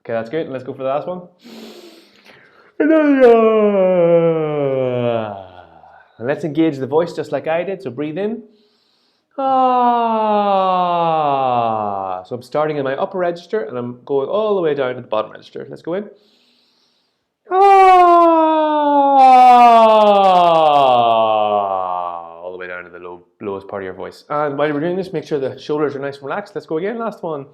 Okay, that's good. Let's go for the last one. Let's engage the voice just like I did. So breathe in. Ah. So I'm starting in my upper register and I'm going all the way down to the bottom register. Let's go in. Ah. All the way down to the lowest part of your voice. And while we're doing this, make sure the shoulders are nice and relaxed. Let's go again. Last one.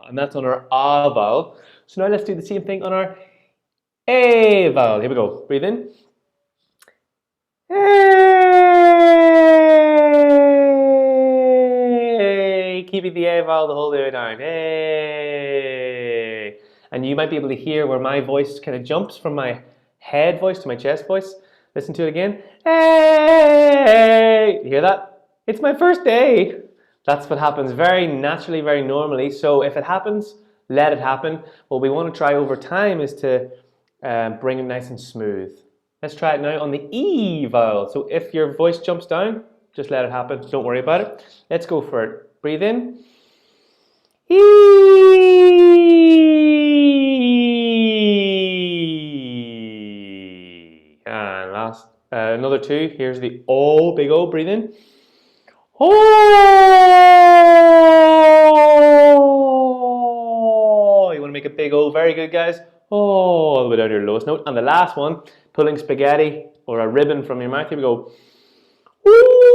And that's on our A vowel. So now let's do the same thing on our A vowel. Here we go. Breathe in. Hey. Keeping the A vowel the whole way down. Hey. And you might be able to hear where my voice kind of jumps from my head voice to my chest voice. Listen to it again. Hey. You hear that? It's my first day. That's what happens very naturally, very normally. So if it happens, let it happen. What we want to try over time is to bring it nice and smooth. Let's try it now on the E vowel. So if your voice jumps down, just let it happen. Don't worry about it. Let's go for it. Breathe in. E. And last, another two. Here's the O, big O. Breathe in. Oh! You want to make a big O. Very good, guys. Oh, all the way down to your lowest note. And the last one, pulling spaghetti or a ribbon from your mouth. Here we go. Ooh!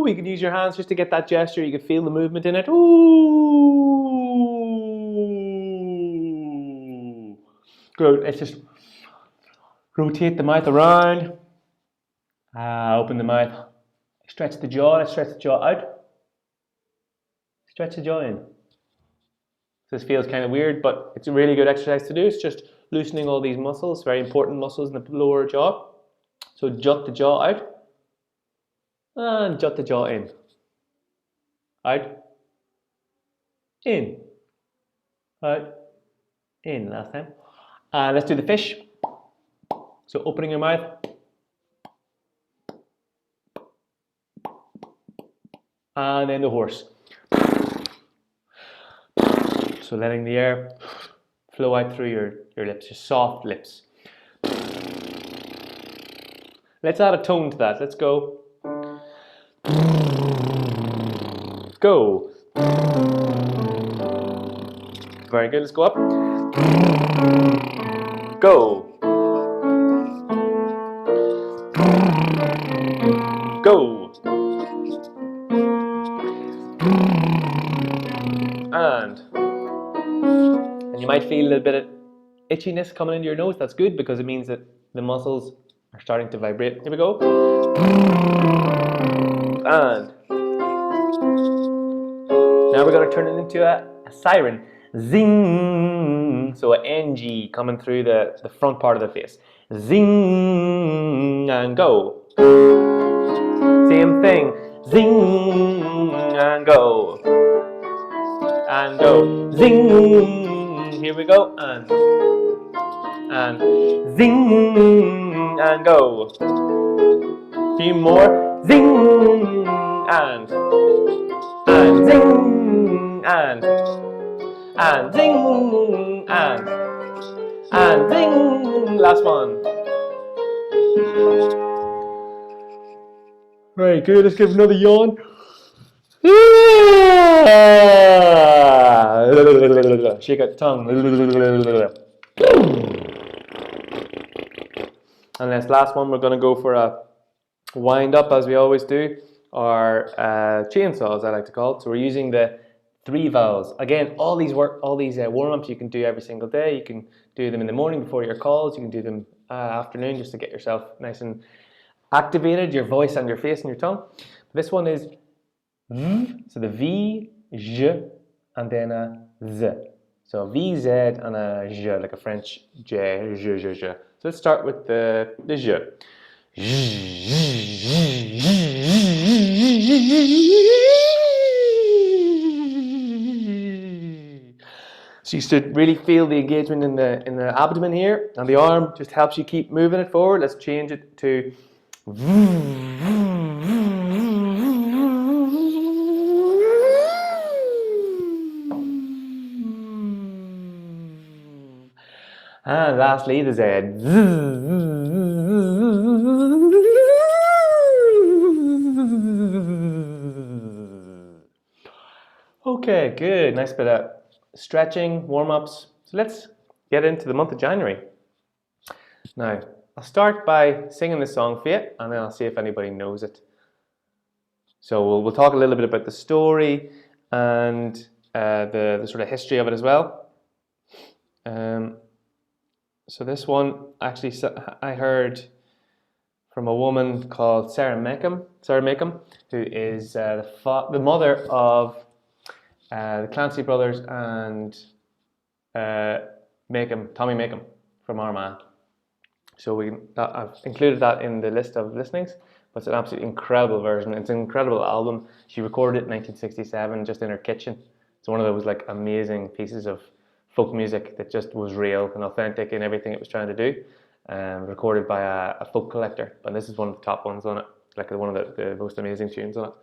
You can use your hands just to get that gesture. You can feel the movement in it. Ooh! Good. Let's just rotate the mouth around. Open the mouth. Stretch the jaw. Let's stretch the jaw out. Stretch the jaw in. This feels kind of weird, but it's a really good exercise to do. It's just loosening all these muscles, very important muscles in the lower jaw. So jut the jaw out and jut the jaw in. Out, in, out, in. Last time. Let's do the fish. So opening your mouth. And then the horse. So letting the air flow out through your lips, your soft lips. Let's add a tone to that. Let's go. Go. Very good. Let's go up. Go. Go. And you might feel a little bit of itchiness coming into your nose. That's good because it means that the muscles are starting to vibrate. Here we go. And now we're going to turn it into a siren. Zing. So an NG coming through the front part of the face. Zing and go. Same thing. Zing and go. And go. Zing. Here we go. And zing and go. Few more. Zing and zing and zing and zing. Last one. Very good. Let's give another yawn. Shake out the tongue. And this last one, we're going to go for a wind up as we always do, or chainsaws I like to call it. So we're using the 3 vowels. Again, all these warm-ups you can do every single day. You can do them in the morning before your calls. You can do them afternoon just to get yourself nice and activated, your voice and your face and your tongue. This one is V, so the V, J, and then a Z. So V, Z, and a J, like a French J, J, J, J. So let's start with the J. So you should really feel the engagement in the abdomen here, and the arm just helps you keep moving it forward. Let's change it to. And lastly, the Z. Okay, good. Nice bit of stretching, warm-ups. So let's get into the month of January. Now, I'll start by singing this song for you, and then I'll see if anybody knows it. So we'll talk a little bit about the story and the sort of history of it as well. So this one, actually, I heard from a woman called Sarah Macom, who is the mother of the Clancy brothers and Tommy Macom from Armagh. So I've included that in the list of listenings, but it's an absolutely incredible version. It's an incredible album. She recorded it in 1967 just in her kitchen. It's one of those like amazing pieces of folk music that just was real and authentic in everything it was trying to do. Recorded by a folk collector, and this is one of the top ones on it, like one of the most amazing tunes on it.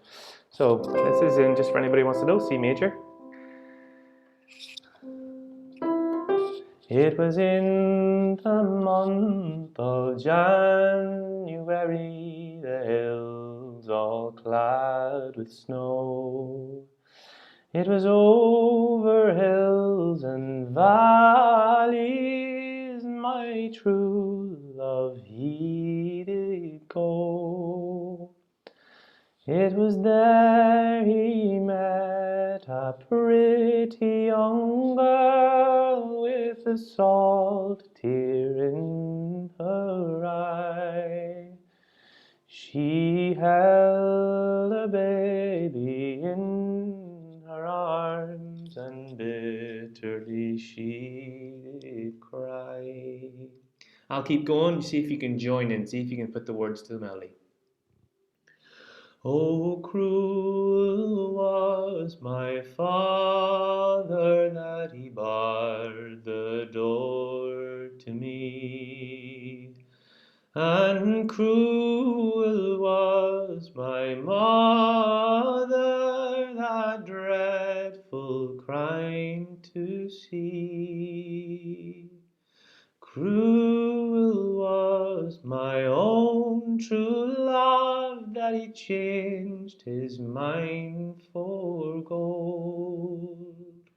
So this is in, just for anybody who wants to know, C major. It was in the month of January, the hills all clad with snow. It was over hills and valleys, my true love he did go. It was there he met a pretty young girl with a salt tear in her eye. She held a baby in her arms, and bitterly she did cry. I'll keep going, see if you can join in, see if you can put the words to the melody. Oh, cruel was my father that he barred the door to me, and cruel was my mother that dreadful crime to see. Cruel was my own true love that he changed his mind for gold.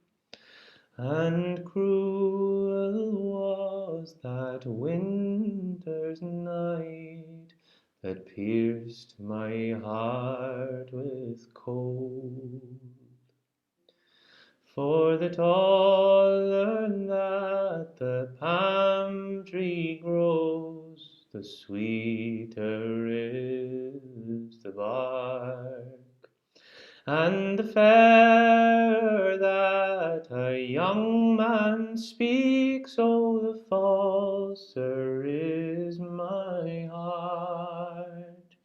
And cruel was that winter's night that pierced my heart with cold. For the taller that the palm tree grows, the sweeter is the bark, and the fairer that a young man speaks, oh, the falser is my heart.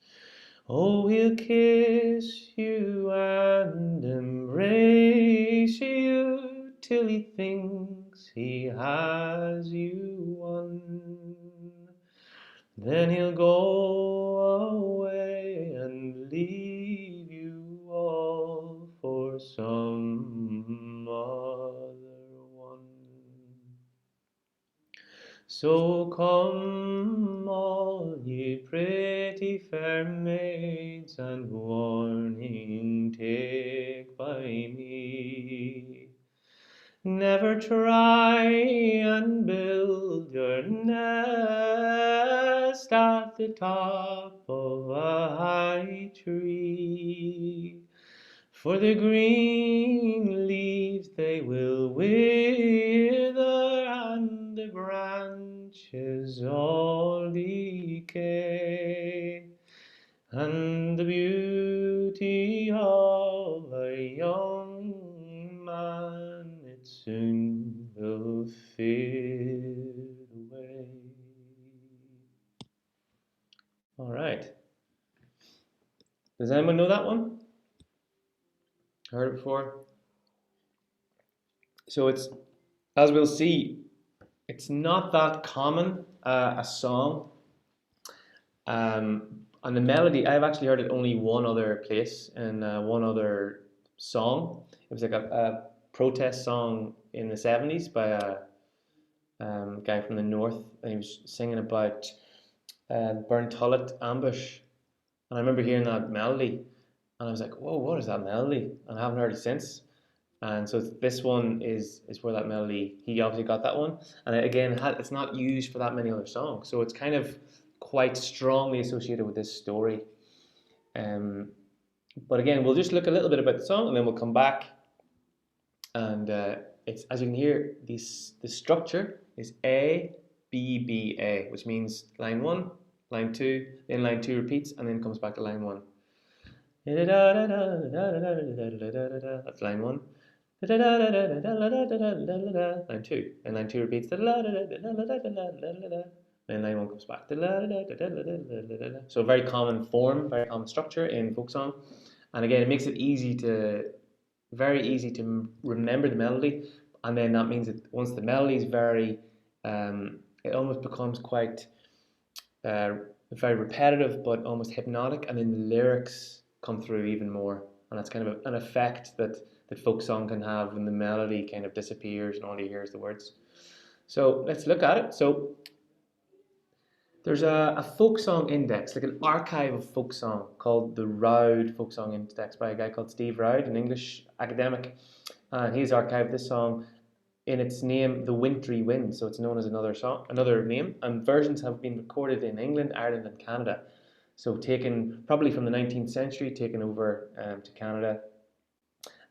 Oh, he'll kiss you and embrace you till he thinks he has you won. Then he'll go away and leave you all for some other one. So come all ye pretty fair maids, and warning take by me. Never try and build your nest at the top of a high tree, for the green leaves they will wither, and the branches all decay, and the beauty of a young man it soon will fade away. All right. Does anyone know that one? Heard it before? So it's As we'll see, it's not that common a song. And the melody, I've actually heard it only one other place in one other song. It was like a protest song in the 70s by a guy from the north, and he was singing about Burnt Hullet ambush. And I remember hearing that melody, and I was like, "Whoa, what is that melody?" And I haven't heard it since. And so this one is where that melody, he obviously got that one. And again, it's not used for that many other songs, so it's kind of quite strongly associated with this story. Um, but again, we'll just look a little bit about the song, and then we'll come back. And it's, as you can hear, the structure is A B B A, which means line 1, line 2, then line 2 repeats, and then comes back to line 1. That's line 1. Line 2, and line 2 repeats. Then line 1 comes back. So a very common form, very common structure in folk song, and again, it makes it very easy to remember the melody, and then that means that once the melody is it almost becomes quite very repetitive, but almost hypnotic, and then the lyrics come through even more, and that's kind of an effect that folk song can have when the melody kind of disappears and all you hear is the words. So let's look at it. So there's a folk song index, like an archive of folk song called the Roud Folk Song Index by a guy called Steve Roud, an English academic. And he's archived this song in its name, The Wintry Wind. So it's known as another name. And versions have been recorded in England, Ireland, and Canada. So taken probably from the 19th century, taken over to Canada.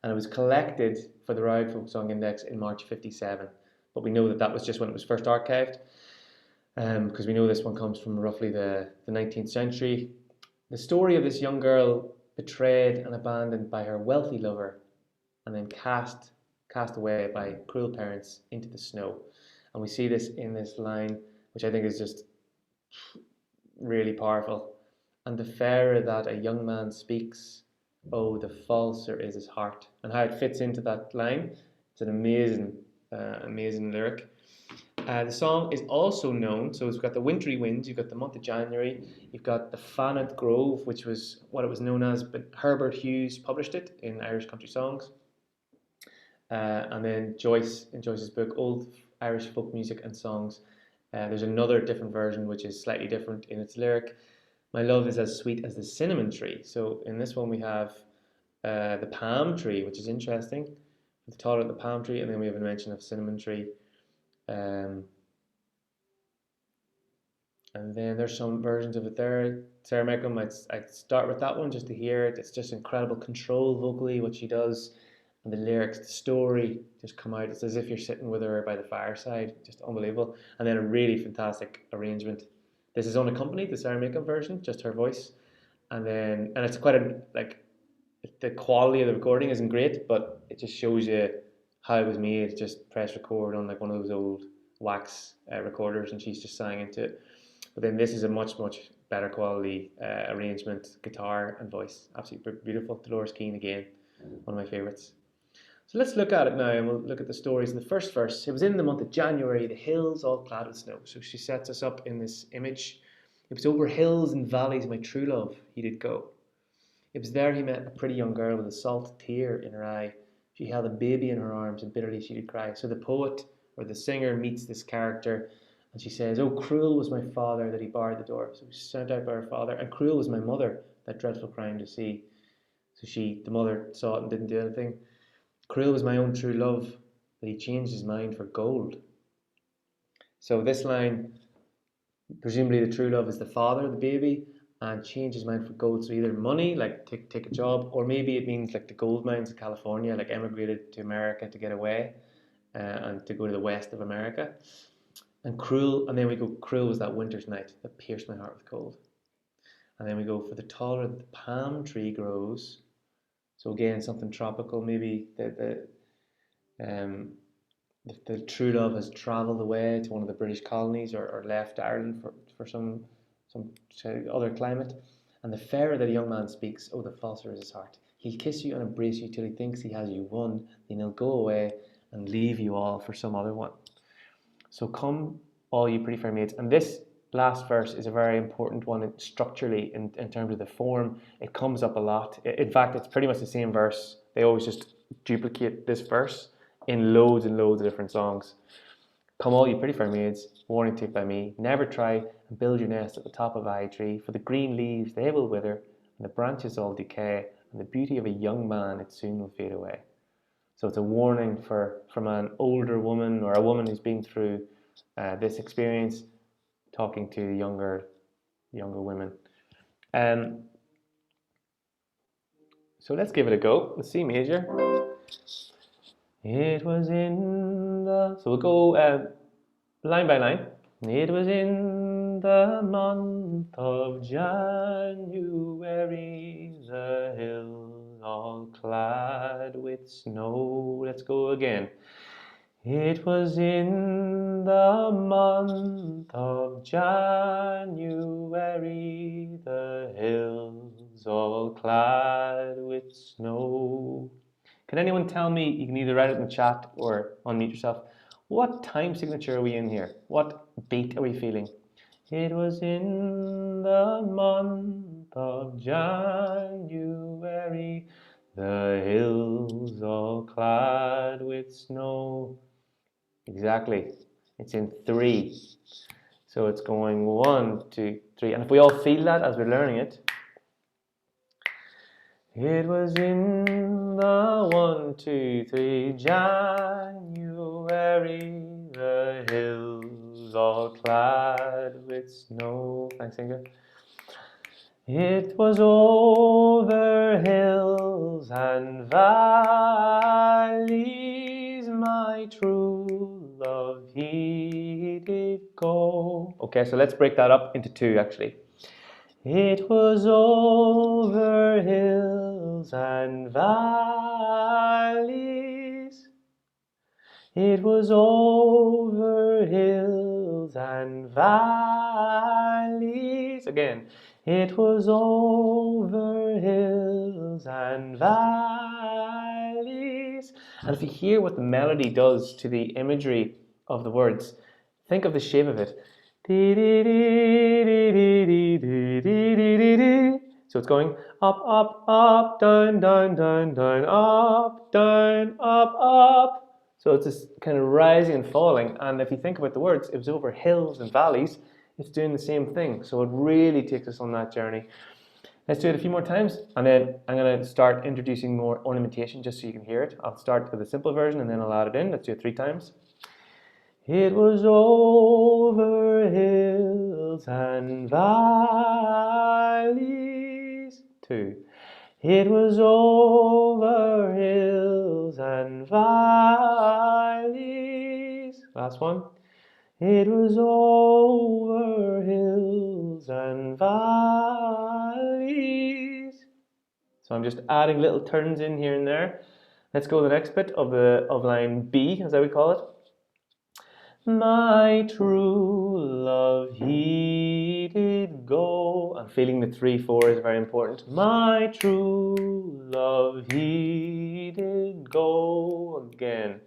And it was collected for the Roud Folk Song Index in March 57. But we know that was just when it was first archived, because we know this one comes from roughly the 19th century. The story of this young girl betrayed and abandoned by her wealthy lover, and then cast away by cruel parents into the snow. And we see this in this line, which I think is just really powerful. And the fairer that a young man speaks, oh, the falser is his heart. And how it fits into that line, it's an amazing lyric. The song is also known, so it's got the wintry winds, you've got the month of January, you've got the Fannet Grove, which was what it was known as, but Herbert Hughes published it in Irish Country Songs. And then Joyce, in Joyce's book, Old Irish Folk Music and Songs, there's another different version which is slightly different in its lyric. My love is as sweet as the cinnamon tree. So in this one we have the palm tree, which is interesting. The taller the palm tree, and then we have a mention of cinnamon tree. And then there's some versions of it there. Sarah Meckham, I'd start with that one just to hear it. It's just incredible control vocally, what she does, and the lyrics, the story just come out. It's as if you're sitting with her by the fireside, just unbelievable. And then a really fantastic arrangement. This is unaccompanied, the Sarah Meckham version, just her voice. And it's quite the quality of the recording isn't great, but it just shows you how it was made. Just press record on like one of those old wax recorders, and she's just sang into it. But then this is a much better quality arrangement, guitar and voice, absolutely beautiful. Dolores Keane again, one of my favourites. So let's look at it now, and we'll look at the stories. In the first verse, it was in the month of January, the hills all clad with snow. So she sets us up in this image. It was over hills and valleys, my true love, he did go. It was there he met a pretty young girl with a salt tear in her eye. She held a baby in her arms, and bitterly she did cry. So the poet or the singer meets this character, and she says, oh, cruel was my father that he barred the door. So he was sent out by her father, and cruel was my mother, that dreadful crime to see. So the mother saw it and didn't do anything. Cruel was my own true love, but he changed his mind for gold. So this line, presumably the true love is the father of the baby, and changed his mind for gold. So either money, like take a job, or maybe it means like the gold mines of California, like emigrated to America to get away and to go to the west of America. And cruel, and then we go, cruel was that winter's night that pierced my heart with cold. And then we go, for the taller the palm tree grows. So again, something tropical, maybe the true love has travelled away to one of the British colonies or left Ireland for some other climate. And the fairer that a young man speaks, oh, the falser is his heart. He'll kiss you and embrace you till he thinks he has you won, then he'll go away and leave you all for some other one. So come, all you pretty fair maids. And this last verse is a very important one structurally in terms of the form. It comes up a lot. In fact, it's pretty much the same verse. They always just duplicate this verse in loads and loads of different songs. Come all you pretty fair maids, warning take by me, never try and build your nest at the top of a high tree, for the green leaves they will wither, and the branches all decay, and the beauty of a young man it soon will fade away. So it's a warning from an older woman or a woman who's been through this experience, talking to younger women. So let's give it a go. The C major. It was in the... So we'll go line by line. It was in the month of January, the hills all clad with snow. Let's go again. It was in the month of January, the hills all clad with snow. Can anyone tell me, you can either write it in the chat or unmute yourself, what time signature are we in here? What beat are we feeling? It was in the month of January, the hills all clad with snow. Exactly. It's in 3. So it's going 1, 2, 3. And if we all feel that as we're learning it, it was in the 1, 2, 3 January, the hills all clad with snow. Thanks, Inga. It was over hills and valleys, my true love he did go. Okay, so let's break that up into 2 actually. It was over hills and valleys. It was over hills and valleys. Again. It was over hills and valleys. And if you hear what the melody does to the imagery of the words, think of the shape of it. So it's going up, up, up, down, down, down, down, up, down, up, up. So it's just kind of rising and falling. And if you think about the words, it was over hills and valleys. It's doing the same thing. So it really takes us on that journey. Let's do it a few more times, and then I'm going to start introducing more ornamentation just so you can hear it. I'll start with a simple version and then I'll add it in. Let's do it 3 times. It was over hills and valleys. 2. It was over hills and valleys. Last one. It was over hills and valleys. So I'm just adding little turns in here and there. Let's go to the next bit of line B, as I would call it. My true love he did go. I'm feeling the 3, 4 is very important. My true love he did go. Again.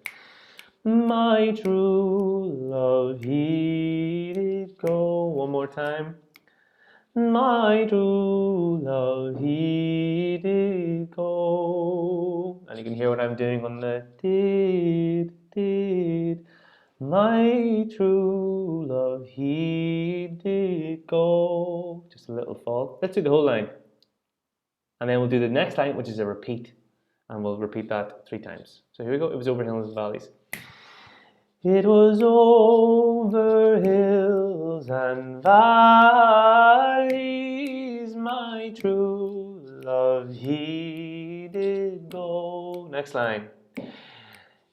My true love he did go. One more time. My true love he did go. And you can hear what I'm doing on the did. My true love he did go. Just a little fall. Let's do the whole line. And then we'll do the next line, which is a repeat. And we'll repeat that 3 times. So here we go. It was over hills and valleys. It was over hills and valleys, my true love he did go. Next line.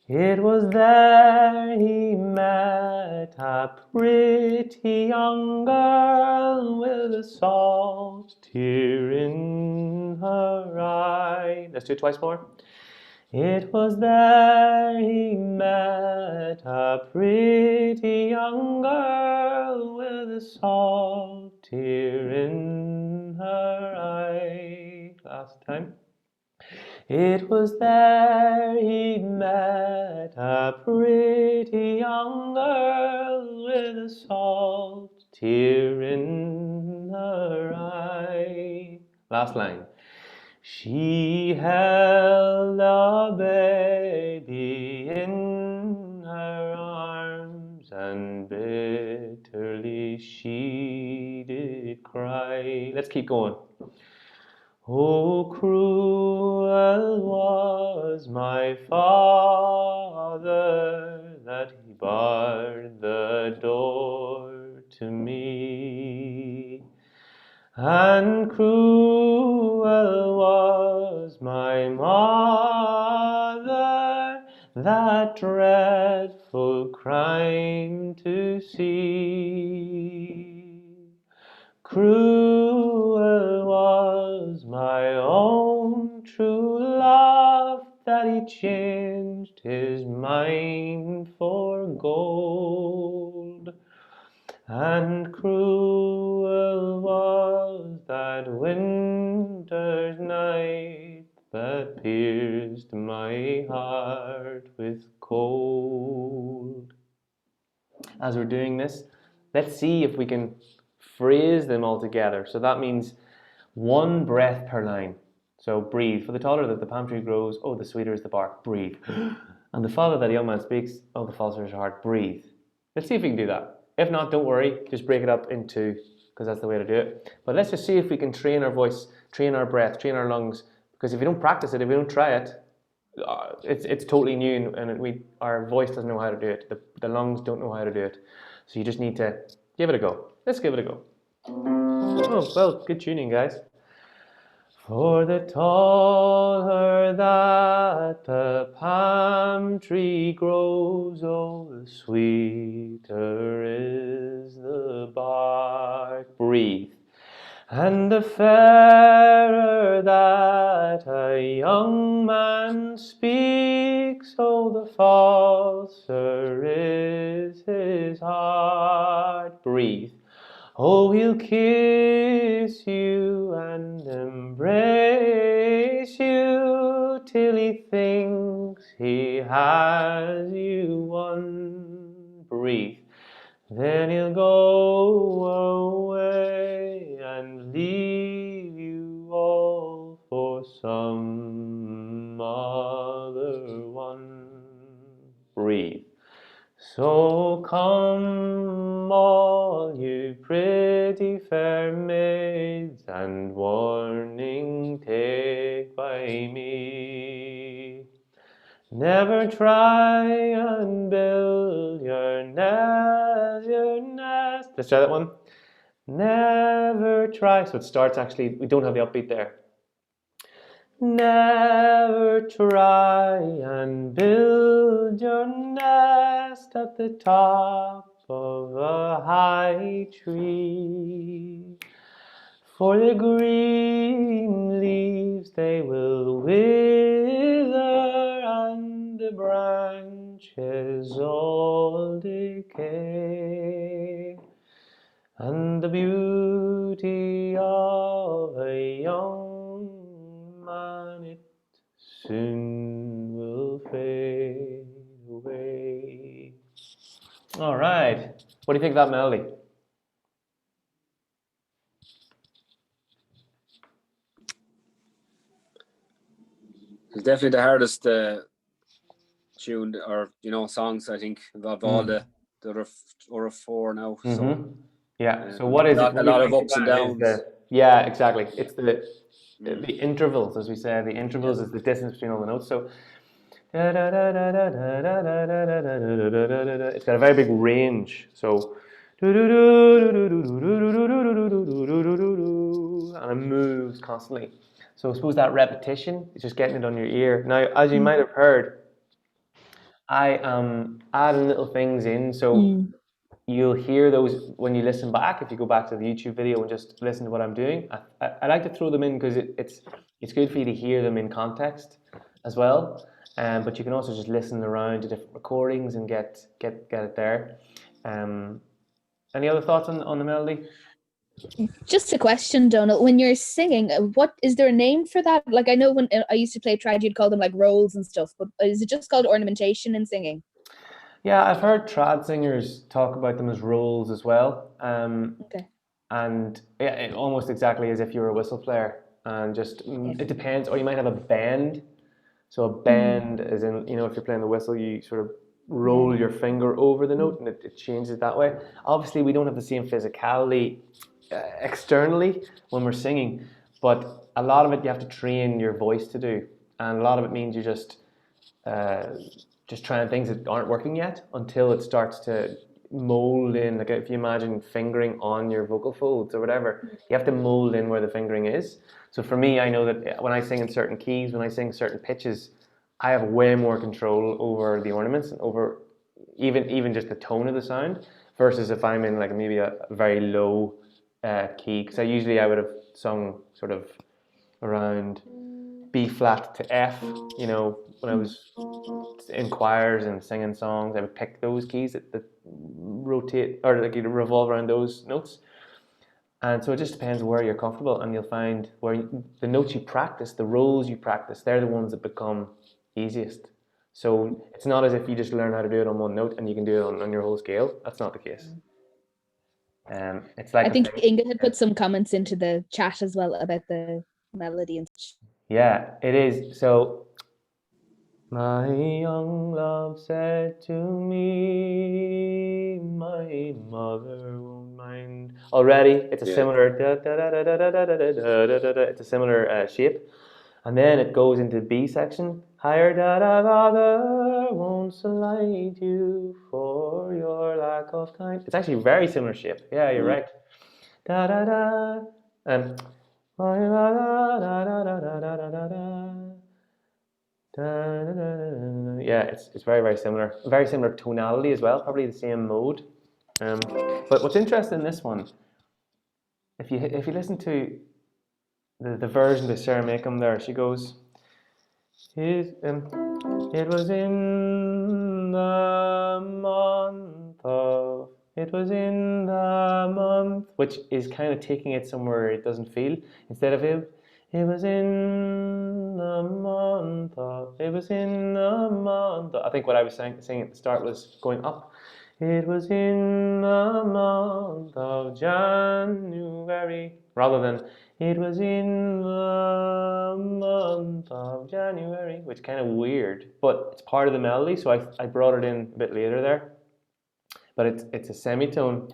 It was there he met a pretty young girl with a salt tear in her eye. Let's do it twice more. It was there he met a pretty young girl with a salt tear in her eye. Last time. It was there he met a pretty young girl with a salt tear in her eye. Last line. She held a baby in her arms, and bitterly she did cry. Let's keep going. Oh, cruel was my father that he barred the door to me, and cruel was my mother that dreadful crime to see. Cruel was my own true love that he changed his mind for gold. And cruel was that winter's night that pierced my heart with cold. As we're doing this, let's see if we can phrase them all together. So that means one breath per line. So breathe. For the taller that the palm tree grows, oh, the sweeter is the bark. Breathe. And the farther that a young man speaks, oh, the falser his heart. Breathe. Let's see if we can do that. If not, don't worry. Just break it up in two, because that's the way to do it. But let's just see if we can train our voice, train our breath, train our lungs. Because if we don't practice it, if we don't try it, it's totally new, and our voice doesn't know how to do it. The lungs don't know how to do it. So you just need to give it a go. Let's give it a go. Oh, well, good tuning, guys. For the taller that the palm tree grows, oh, the sweeter is the bark. Breathe. And the fairer that a young man speaks, oh, the falser is his heart. Breathe. Oh, he'll kiss you and embrace you till he thinks he has you won. Breathe. Then he'll go away and leave you all for some other one. Breathe. So come all you pretty fair maids, and warning take by me. Never try and build your nest. Let's try that one. Never try. So it starts actually, we don't have the upbeat there. Never try and build your nest at the top of a high tree. For the green leaves they will wither, and the branches all decay, and the beauty of a young man, it soon will fade away. All right, what do you think of that melody? It's definitely the hardest tune, or songs, I think, of all the other four now. So yeah. So what is it? A lot of ups and downs. Yeah, exactly. It's the intervals, as we say. The intervals is the distance between all the notes. So it's got a very big range. So and it moves constantly. So I suppose that repetition is just getting it on your ear. Now, as you might have heard, I am adding little things in. So you'll hear those when you listen back. If you go back to the YouTube video and just listen to what I'm doing, I like to throw them in because it's good for you to hear them in context as well. But you can also just listen around to different recordings and get it there. Any other thoughts on the melody? Just a question, Donald. When you're singing, what is there a name for that? Like I know when I used to play trad, you'd call them like rolls and stuff, but is it just called ornamentation in singing? Yeah, I've heard trad singers talk about them as roles as well. Okay. And yeah, almost exactly as if you were a whistle player. And just Yeah. it depends, or you might have a bend. So a bend is in, if you're playing the whistle, you sort of roll your finger over the note and it changes that way. Obviously, we don't have the same physicality externally when we're singing, but a lot of it you have to train your voice to do. And a lot of it means you uh, just trying things that aren't working yet until it starts to mold in. Like if you imagine fingering on your vocal folds or whatever, you have to mold in where the fingering is. So for me, I know that when I sing in certain keys, when I sing certain pitches, I have way more control over the ornaments and over even just the tone of the sound versus if I'm in like maybe a very low key. Because I would have sung sort of around B flat to F, when I was in choirs and singing songs, I would pick those keys that rotate or like you revolve around those notes. And so it just depends where you're comfortable, and you'll find the notes you practice, the rolls you practice, they're the ones that become easiest. So it's not as if you just learn how to do it on one note and you can do it on your whole scale. That's not the case. It's like I the think thing. Inga had put some comments into the chat as well about the melody and such. Yeah, it is. So my young love said to me, my mother won't mind. Already, it's a Yeah. similar it's a similar shape, and then it goes into B section. Higher da da father won't slight you for your lack of time. It's actually a very similar shape. Yeah, you're right. Da da da. Um. Da da da da da da da da da. Yeah, it's very, very similar. Very similar tonality as well, probably the same mode. But what's interesting in this one, if you listen to the version that Sarah Macomb there, she goes, it was in the month of, it was in the month, which is kind of taking it somewhere it doesn't feel. Instead of it was in the month of, it was in the month of. I think what I was saying at the start was going up. It was in the month of January, rather than it was in the month of January, which is kind of weird, but it's part of the melody, so I brought it in a bit later there. But it's a semitone.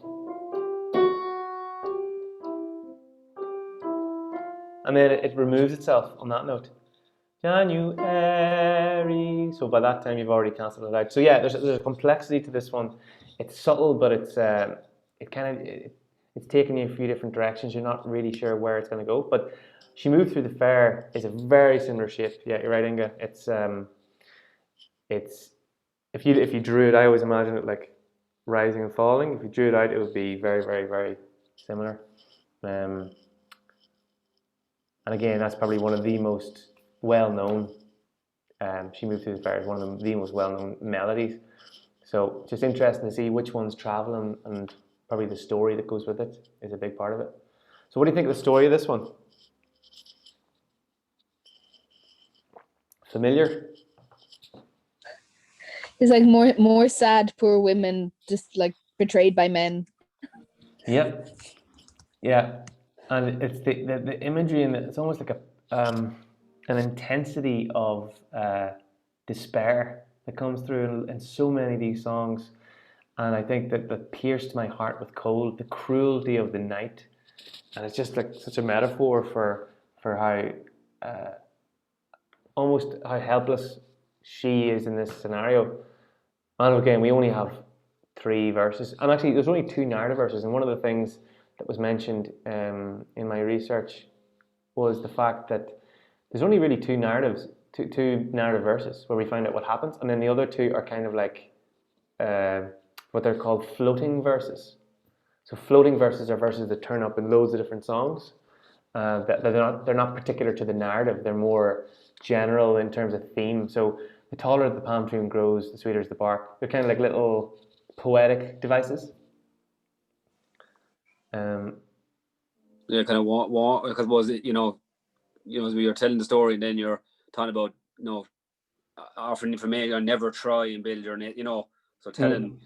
And then it removes itself on that note. January. So by that time you've already cancelled it out. So yeah, there's a complexity to this one. It's subtle, but it's taking you a few different directions. You're not really sure where it's going to go. But She Moved Through the Fair is a very similar shape. Yeah, you're right, Inga. It's if you drew it, I always imagine it like rising and falling. If you drew it out, it would be very, very, very similar. Um, and again, that's probably one of the most well-known. She Moved Through the Fair is one of the most well-known melodies. So just interesting to see which ones travel and probably the story that goes with it is a big part of it. So what do you think of the story of this one? Familiar? It's like more sad, poor women just like betrayed by men. Yep. Yeah. And it's the imagery and it's almost like an intensity of despair that comes through in so many of these songs. And I think that pierced my heart with cold, the cruelty of the night. And it's just like such a metaphor for how almost how helpless she is in this scenario. And again, we only have three verses, and actually, there's only two narrative verses. And one of the things that was mentioned in my research was the fact that there's only really two narrative verses where we find out what happens, and then the other two are kind of like what they're called floating verses. So floating verses are verses that turn up in loads of different songs. That they're not particular to the narrative. They're more general in terms of theme. So the taller the palm tree grows, the sweeter is the bark. They're kind of like little poetic devices. Yeah, kind of want because was it as we were telling the story, and then you're talking about offering information or never try and build your so telling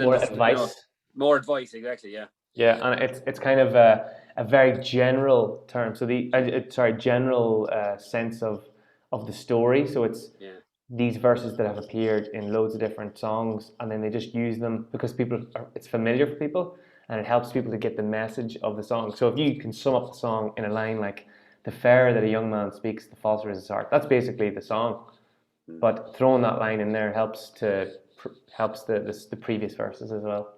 more this, advice. more advice, exactly, yeah. Yeah, and it's kind of a very general term. So the general sense of the story. So it's these verses that have appeared in loads of different songs, and then they just use them because it's familiar for people, and it helps people to get the message of the song. So if you can sum up the song in a line like "The fairer that a young man speaks, the falser is his heart," that's basically the song. But throwing that line in there helps the previous verses as well.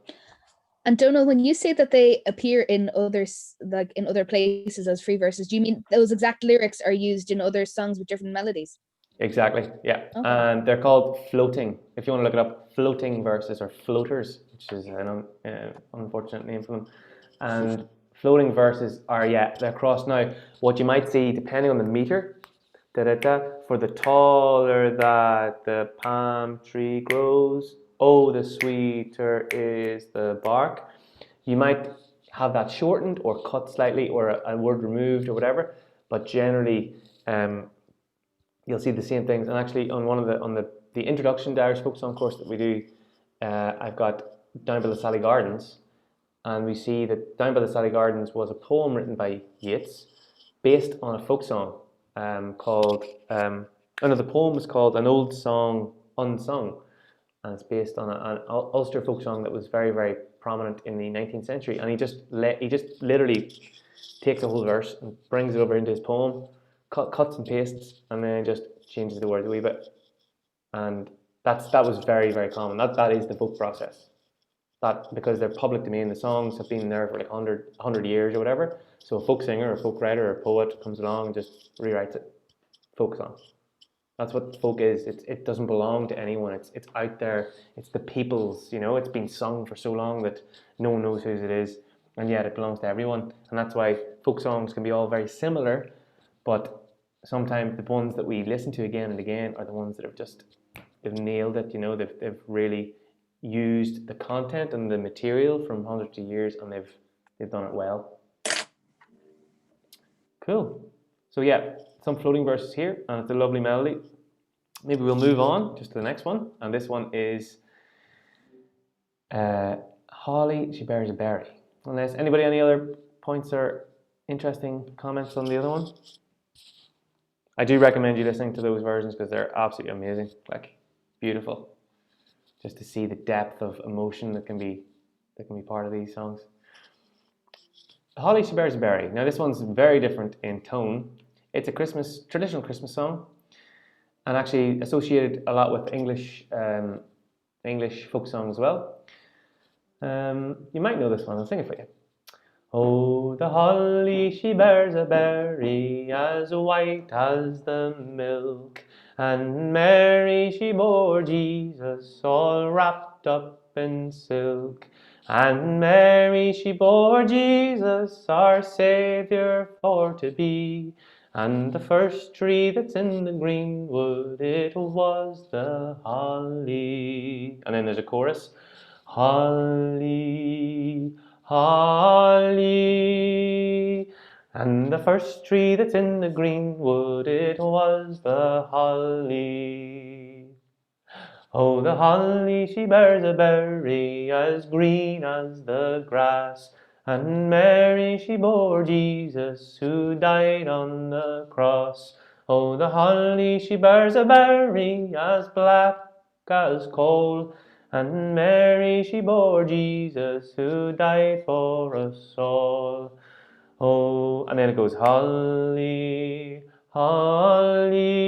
And Donal, when you say that they appear in others, like in other places as free verses, do you mean those exact lyrics are used in other songs with different melodies? Exactly, yeah. Okay. And they're called floating. If you want to look it up, floating verses or floaters, which is an unfortunate name for them. And floating verses are, they're crossed. Now, what you might see, depending on the meter, for the taller that the palm tree grows, oh, the sweeter is the bark. You might have that shortened or cut slightly or a word removed or whatever, but generally you'll see the same things. And actually on the introduction to Irish folk song course that we do, I've got Down by the Sally Gardens, and we see that Down by the Sally Gardens was a poem written by Yeats based on a folk song called the poem was called An Old Song Unsung, and it's based on an Ulster folk song that was very, very prominent in the 19th century. And he just literally takes a whole verse and brings it over into his poem, cuts and pastes, and then just changes the words a wee bit. And that was very, very common. That is the folk process. That because they're public domain, the songs have been there for like 100 years or whatever. So a folk singer, or folk writer, or poet comes along and just rewrites it. Folk song. That's what folk is. It doesn't belong to anyone. It's out there. It's the people's. It's been sung for so long that no one knows whose it is, and yet it belongs to everyone. And that's why folk songs can be all very similar, but sometimes the ones that we listen to again and again are the ones that they've nailed it. They've really used the content and the material from hundreds of years, and they've done it well. Cool. So yeah, some floating verses here, and it's a lovely melody. Maybe we'll move on just to the next one, and this one is Holly, she bears a berry. Unless anybody, any other points or interesting comments on the other one? I do recommend you listening to those versions because they're absolutely amazing, like beautiful. Just to see the depth of emotion that can be part of these songs. Holly, she bears a berry. Now this one's very different in tone. It's a traditional Christmas song, and actually associated a lot with English folk song as well. You might know this one. I'll sing it for you. Oh, the holly, she bears a berry as white as the milk, and Mary, she bore Jesus all wrapped up in silk. And Mary, she bore Jesus, our Saviour, for to be. And the first tree that's in the greenwood, it was the holly. And then there's a chorus. Holly, holly. And the first tree that's in the greenwood, it was the holly. Oh, the holly, she bears a berry as green as the grass. And Mary, she bore Jesus, who died on the cross. Oh, the holly, she bears a berry as black as coal. And Mary, she bore Jesus, who died for us all. Oh, and then it goes, holly, holly.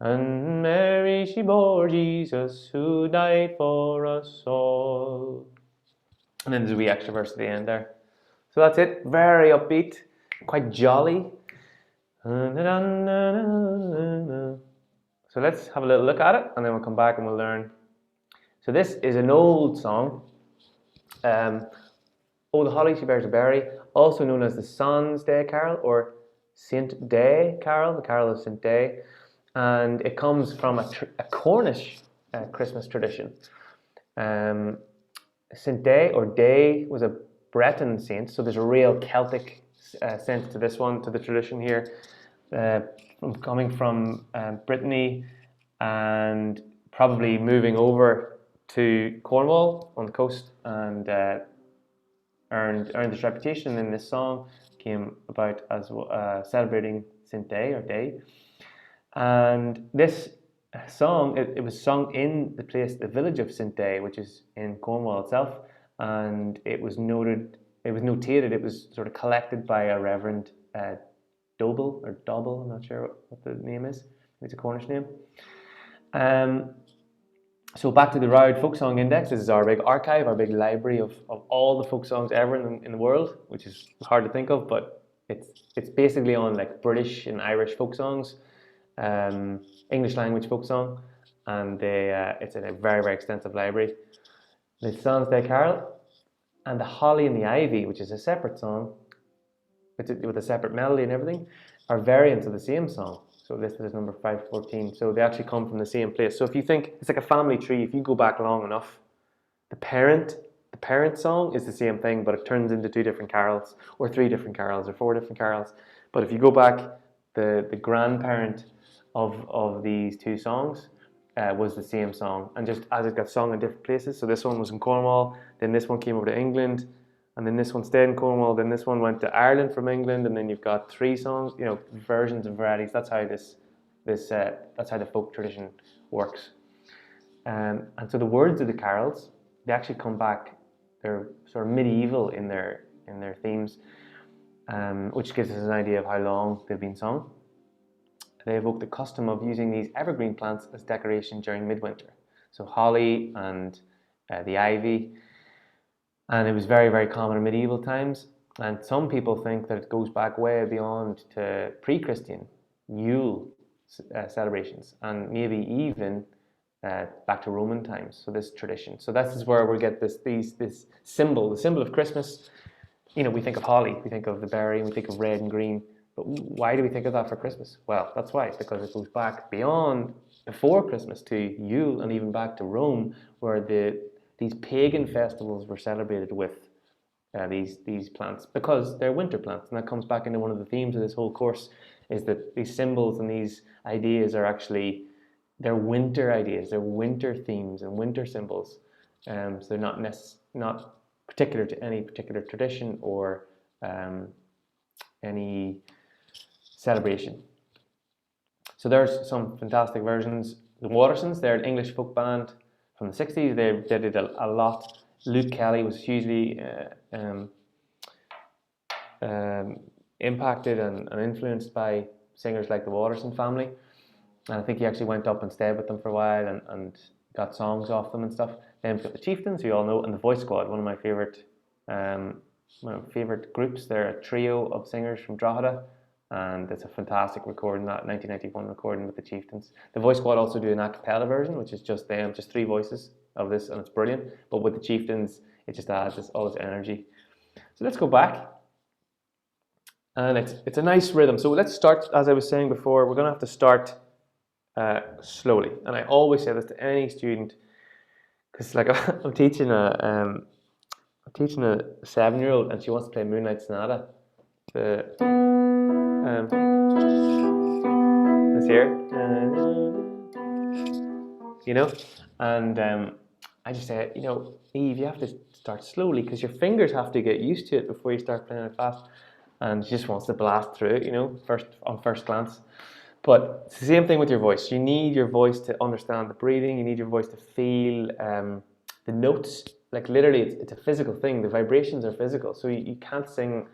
And Mary, she bore Jesus, who died for us all. And then there's a wee extra verse at the end there. So that's it. Very upbeat, quite jolly. So let's have a little look at it, and then we'll come back and we'll learn. So this is an old song. Oh, the holly, she bears a berry, also known as the Sans Day Carol or Saint Day Carol, the Carol of Saint Day. And it comes from a Cornish Christmas tradition. Saint Day or Day was a Breton saint, so there's a real Celtic sense to this one, to the tradition here, coming from Brittany and probably moving over to Cornwall on the coast, and earned this reputation. In this song came about as celebrating Saint Day or Day, and this song it was sung in the village of Saint Day, which is in Cornwall itself, and it was notated. It was sort of collected by a Reverend Dobell, I'm not sure what the name is. It's a Cornish name. So back to the Roud Folk Song Index. This is our big archive, our big library of all the folk songs ever in the world, which is hard to think of, but it's basically on like British and Irish folk songs, English language folk song, and it's in a very, very extensive library. The Sans Day Carol and the Holly and the Ivy, which is a separate song, with a separate melody and everything, are variants of the same song. So listed as number 514. So they actually come from the same place. So if you think it's like a family tree, if you go back long enough, the parent song is the same thing, but it turns into 2 different carols, or 3 different carols, or 4 different carols. But if you go back, the grandparent of these 2 songs was the same song, and just as it got sung in different places. So this one was in Cornwall, then this one came over to England, and then this one stayed in Cornwall, then this one went to Ireland from England, and then you've got 3 songs, versions and varieties. That's how that's how the folk tradition works. And so the words of the carols, they actually come back. They're sort of medieval in their themes, which gives us an idea of how long they've been sung. They evoke the custom of using these evergreen plants as decoration during midwinter. So holly and the ivy. And it was very, very common in medieval times. And some people think that it goes back way beyond to pre-Christian Yule celebrations, and maybe even back to Roman times. So this tradition. So this is where we get this symbol, the symbol of Christmas. We think of holly, we think of the berry, we think of red and green. But why do we think of that for Christmas? Well, that's why, because it goes back before Christmas to Yule, and even back to Rome, where these pagan festivals were celebrated with these plants, because they're winter plants. And that comes back into one of the themes of this whole course, is that these symbols and these ideas are actually, they're winter ideas, they're winter themes and winter symbols. So they're not particular to any particular tradition or any celebration. So there's some fantastic versions. The Watersons, they're an English folk band from the 60s. They did a lot. Luke Kelly was hugely impacted and influenced by singers like the Waterson family. And I think he actually went up and stayed with them for a while and got songs off them and stuff. Then we've got the Chieftains, who you all know, and the Voice Squad, one of my favourite groups. They're a trio of singers from Drogheda, and it's a fantastic recording, that 1991 recording with the Chieftains. The Voice Squad also do an a cappella version, which is just them, just 3 voices of this, and it's brilliant. But with the Chieftains, it just adds all this energy. So let's go back, and it's a nice rhythm. So let's start, as I was saying before, we're going to have to start slowly. And I always say this to any student, because like I'm teaching a 7-year-old, and she wants to play Moonlight Sonata. This here, and I just say, Eve, you have to start slowly, because your fingers have to get used to it before you start playing it fast. And she just wants to blast through it, on first glance. But it's the same thing with your voice. You need your voice to understand the breathing. You need your voice to feel the notes. Like literally, it's a physical thing. The vibrations are physical, so you can't sing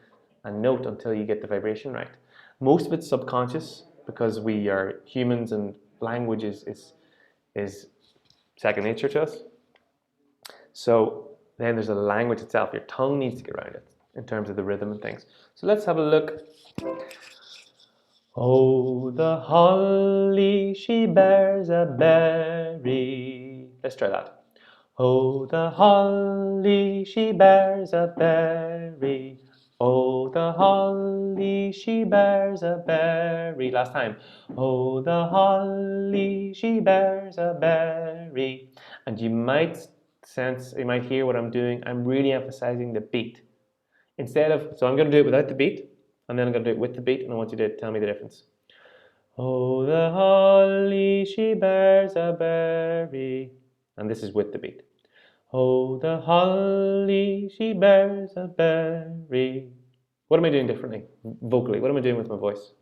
a note until you get the vibration right. Most of it's subconscious, because we are humans and language is second nature to us. So then there's the language itself. Your tongue needs to get around it in terms of the rhythm and things. So let's have a look. Oh, the holly, she bears a berry. Let's try that. Oh, the holly, she bears a berry. Oh, the holly, she bears a berry. Last time. Oh, the holly, she bears a berry. And you might hear what I'm doing. I'm really emphasizing the beat. So I'm going to do it without the beat. and then I'm going to do it with the beat, and I want you to tell me the difference. Oh, the holly, she bears a berry. And this is with the beat. Oh, the holly, she bears a berry. What am I doing differently vocally? What am I doing with my voice?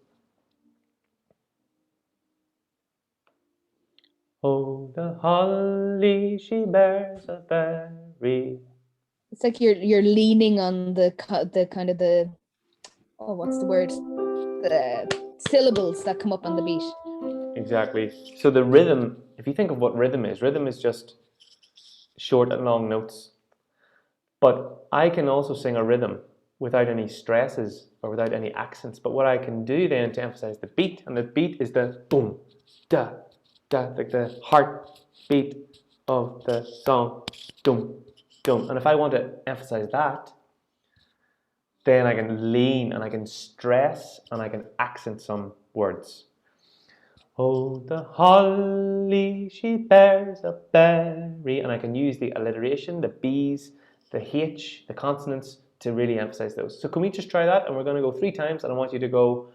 Oh, the holly, she bears a berry. It's like you're leaning on the kind of the, oh, what's the word? The syllables that come up on the beat. Exactly. So the rhythm, if you think of what rhythm is just short and long notes. But I can also sing a rhythm without any stresses or without any accents. But what I can do then to emphasize the beat, and the beat is the boom, da, da, like the heartbeat of the song, dum, dum. And if I want to emphasize that, then I can lean and I can stress and I can accent some words. Oh, the holly, she bears a berry. And I can use the alliteration, the B's, the H, the consonants to really emphasize those. So can we just try that? And we're going to go 3 times, and I want you to go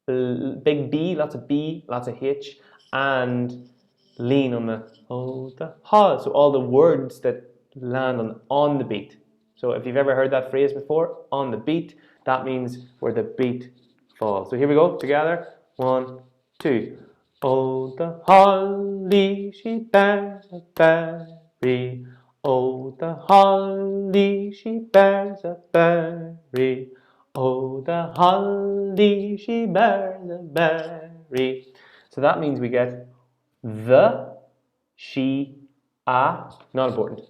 big B, lots of B, lots of H, and lean on the, oh, the hol. So all the words that land on the beat. So if you've ever heard that phrase before, on the beat, that means where the beat falls. So here we go, together. 1, 2. Oh, the holly, she bears a berry. Oh, the holly, she bears a berry. Oh, the holly, she bears a berry. So that means we get the, she, a, not important.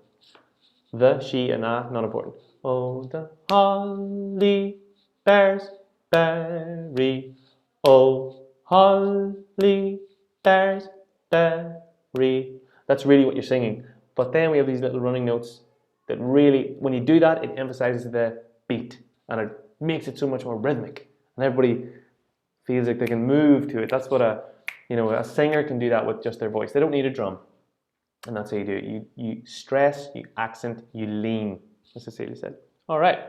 The, she, and a, not important. Oh, the holly bears berry. Oh, holly bears berry. That's really what you're singing. But then we have these little running notes that really, when you do that, it emphasizes the beat and it makes it so much more rhythmic. And everybody feels like they can move to it. That's what a singer can do that with just their voice. They don't need a drum. And that's how you do it. You stress, you accent, you lean, as Cecilia said. All right.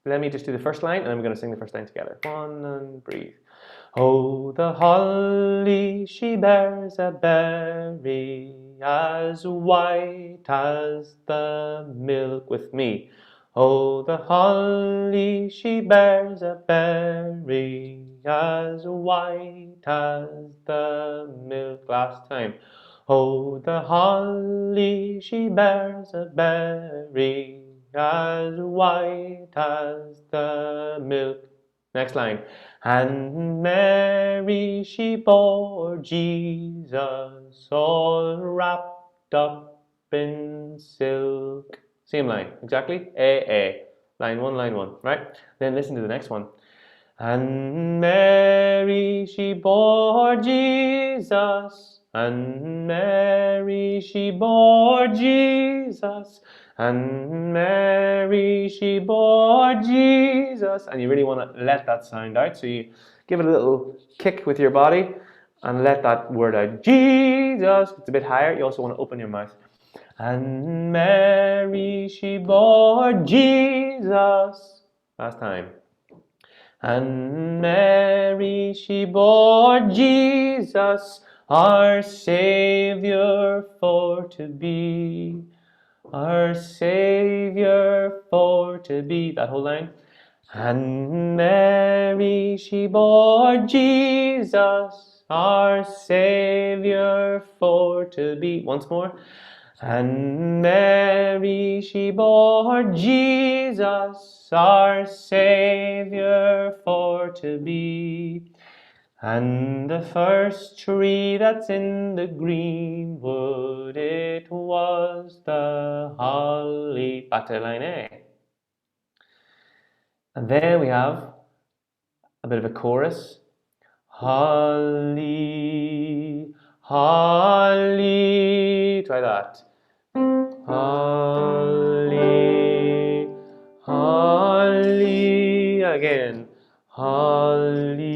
Let me just do the first line, and then we're going to sing the first line together. 1 and breathe. Oh, the holly, she bears a berry as white as the milk with me. Oh, the holly, she bears a berry as white as the milk. Last time. Oh, the holly, she bears a berry as white as the milk. Next line. And Mary, she bore Jesus all wrapped up in silk. Same line, exactly. A. Line 1, right? Then listen to the next one. And Mary, she bore Jesus. And Mary, she bore Jesus. And Mary, she bore Jesus. And you really want to let that sound out. So you give it a little kick with your body and let that word out. Jesus. It's a bit higher. You also want to open your mouth. And Mary, she bore Jesus. Last time. And Mary, she bore Jesus, our Savior for to be. Our Savior for to be. That whole line. And Mary, she bore Jesus, our Savior for to be. Once more. And Mary, she bore Jesus, our Savior for to be. And the first tree that's in the greenwood, it was the holly. Back to line A. And then we have a bit of a chorus. Holly, holly. Try that. Holly, holly. Again. Holly,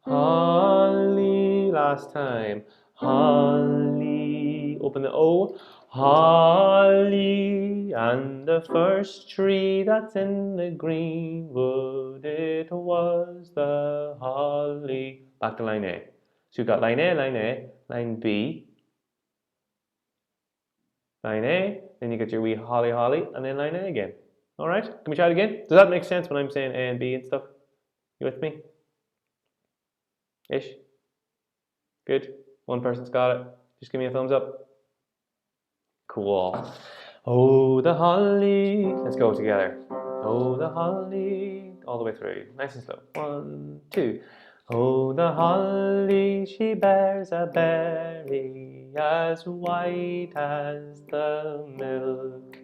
holly. Last time. Holly. Open the O. Holly. and the first tree that's in the greenwood, it was the holly. Back to line A. So you've got line A, line B, line A, then you get your wee holly, and then line A again. All right, can we try it again? Does that make sense when I'm saying A and B and stuff? You with me? Ish? Good? One person's got it. Just give me a thumbs up. Cool. Oh, the holly. Let's go together. Oh, the holly. All the way through. Nice and slow. 1, 2. Oh, the holly, she bears a berry as white as the milk.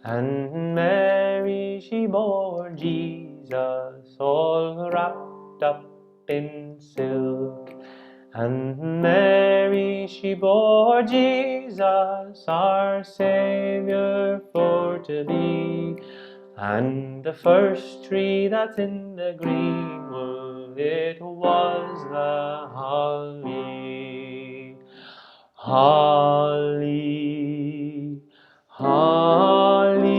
And Mary, she bore Jesus all wrapped up in silk. And Mary, she bore Jesus, our Saviour, for to be. And the first tree that's in the greenwood, it was the holly. Holly, holly.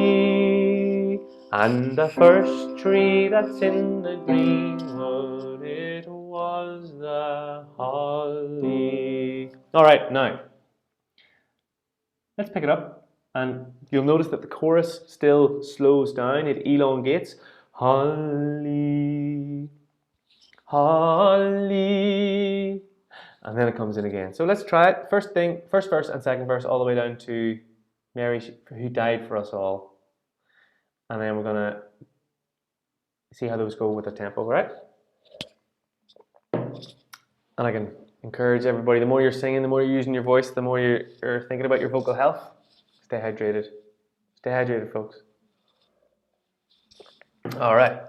And the first tree that's in the greenwood, it was the holly. All right, now let's pick it up, and you'll notice that the chorus still slows down, it elongates. Holly, holly, and then it comes in again. So let's try it. First verse and second verse, all the way down to Mary, who died for us all. And then we're gonna see how those go with the tempo, right? And I can encourage everybody, the more you're singing, the more you're using your voice, the more you're thinking about your vocal health. Stay hydrated. Stay hydrated, folks. All right.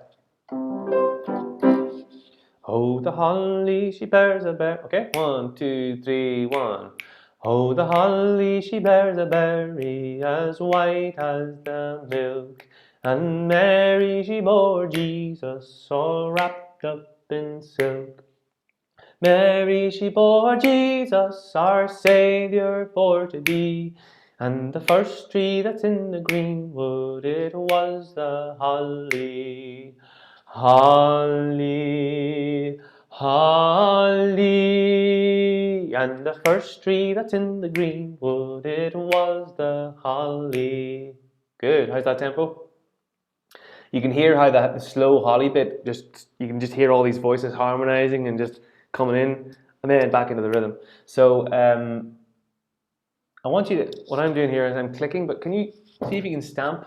Oh, the holly, she bears a berry. Okay, 1, 2, 3, 1. Oh, the holly, she bears a berry as white as the milk. And Mary, she bore Jesus all wrapped up in silk. Mary, she bore Jesus, our Saviour, for to be. And the first tree that's in the greenwood, it was the holly. Holly, holly. And the first tree that's in the greenwood, it was the holly. Good. How's that tempo? You can hear how the slow holly bit, you can just hear all these voices harmonizing and just coming in and then back into the rhythm. So I want you to, what I'm doing here is I'm clicking, but can you see if you can stamp?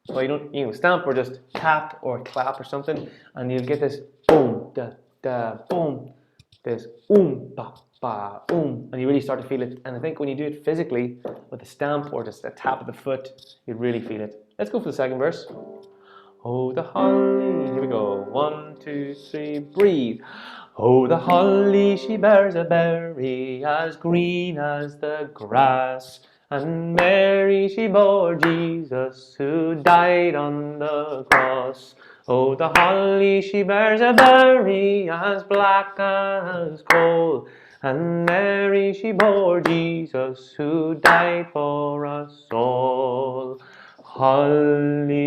Well, you can stamp or just tap or clap or something, and you'll get this boom, da, da, boom, this ba, ba, and you really start to feel it. And I think when you do it physically with a stamp or just a tap of the foot, you really feel it. Let's go for the second verse. Oh, the holly, here we go. 1, 2, 3, breathe. Oh, the holly, she bears a berry as green as the grass. And Mary, she bore Jesus, who died on the cross. Oh, the holly, she bears a berry as black as coal. And Mary, she bore Jesus, who died for us all. Holly,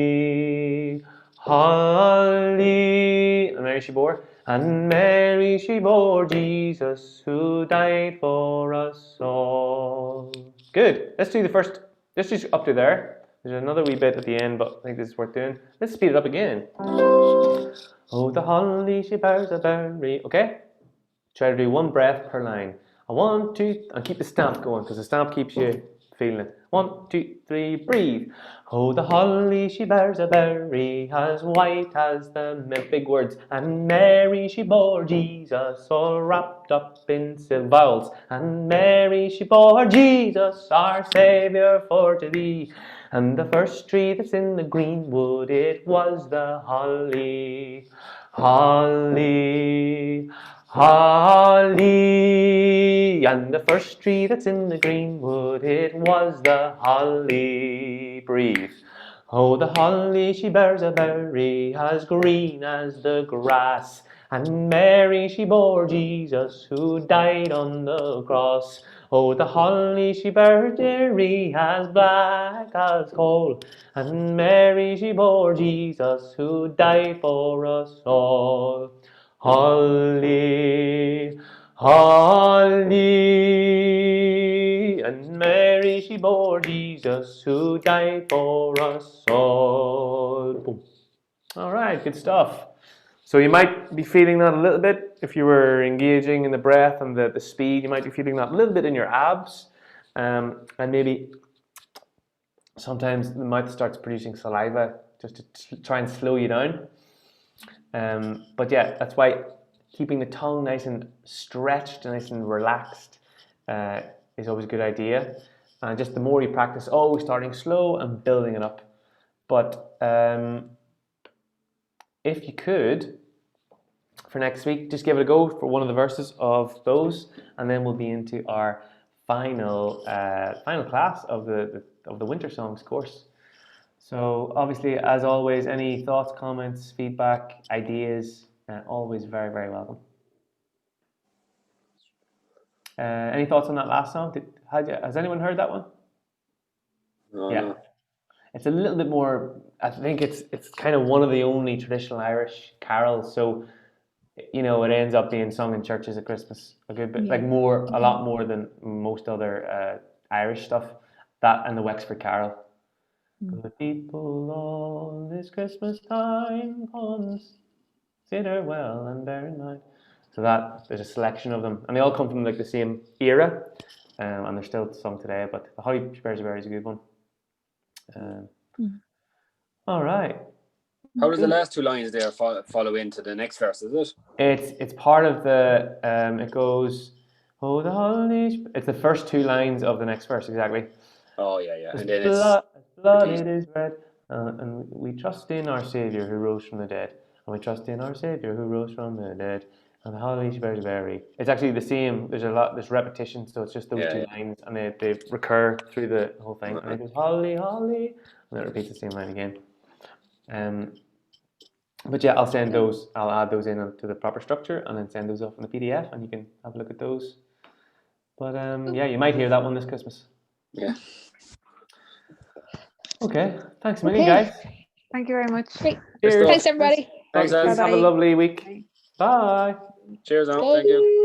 holly. And Mary, she bore. And Mary, she bore Jesus, who died for us all. Good. Let's do the first. Let's just up to there. There's another wee bit at the end, but I think this is worth doing. Let's speed it up again. Oh, the holly, she bears a berry. Okay? Try to do one breath per line. 1, 2, and keep the stamp going, because the stamp keeps you feeling it. 1, 2, 3, breathe. Oh, the holly, she bears a berry as white as the milk. Big words. And Mary, she bore Jesus all wrapped up in silk. Vowels. And Mary, she bore Jesus, our Saviour, for to be. And the first tree that's in the greenwood, it was the holly. Holly, holly. And the first tree that's in the greenwood, it was the holly. Breathe. Oh, the holly, she bears a berry as green as the grass. And Mary, she bore Jesus, who died on the cross. Oh, the holly she burnt dearie as black as coal, and Mary she bore Jesus who died for us all. Holly, holly, and Mary she bore Jesus who died for us all. Boom. All right, good stuff. So you might be feeling that a little bit if you were engaging in the breath and the speed. You might be feeling that a little bit in your abs, and maybe sometimes the mouth starts producing saliva just to try and slow you down. But yeah, that's why keeping the tongue nice and stretched, nice and relaxed is always a good idea. And just the more you practice, always starting slow and building it up. But if you could, for next week, just give it a go for one of the verses of those, and then we'll be into our final class of the Winter Songs course. So obviously, as always, any thoughts, comments, feedback, ideas, always very, very welcome. Any thoughts on that last song? Has anyone heard that one? Yeah. No. It's a little bit more, I think it's kind of one of the only traditional Irish carols, so it ends up being sung in churches at Christmas a good bit, like a lot more than most other Irish stuff. That and the Wexford Carol. The people all this Christmas time consider well and bear in mind. So there's a selection of them, and they all come from like the same era, and they're still sung today. But the Holly Bears Berry is a good one. All right. How does the last two lines there follow into the next verse? Is it? It's part of the. It goes, oh the Holly. It's the first two lines of the next verse exactly. Oh yeah. And then blood it is red, and we trust in our Saviour who rose from the dead, and we trust in our Saviour who rose from the dead. And the holly she bears berry. It's actually the same. There's repetition, so it's just those two lines, and they recur through the whole thing. And it goes holly, holly, and it repeats the same line again. But yeah, I'll add those in to the proper structure, and then send those off in the PDF, and you can have a look at those. But yeah, you might hear that one this Christmas. Yeah. Okay, thanks a million, guys. Thank you very much. Great. Cheers. Thanks, everybody. Thanks, Have a lovely week. Bye. Cheers, out. Thank you.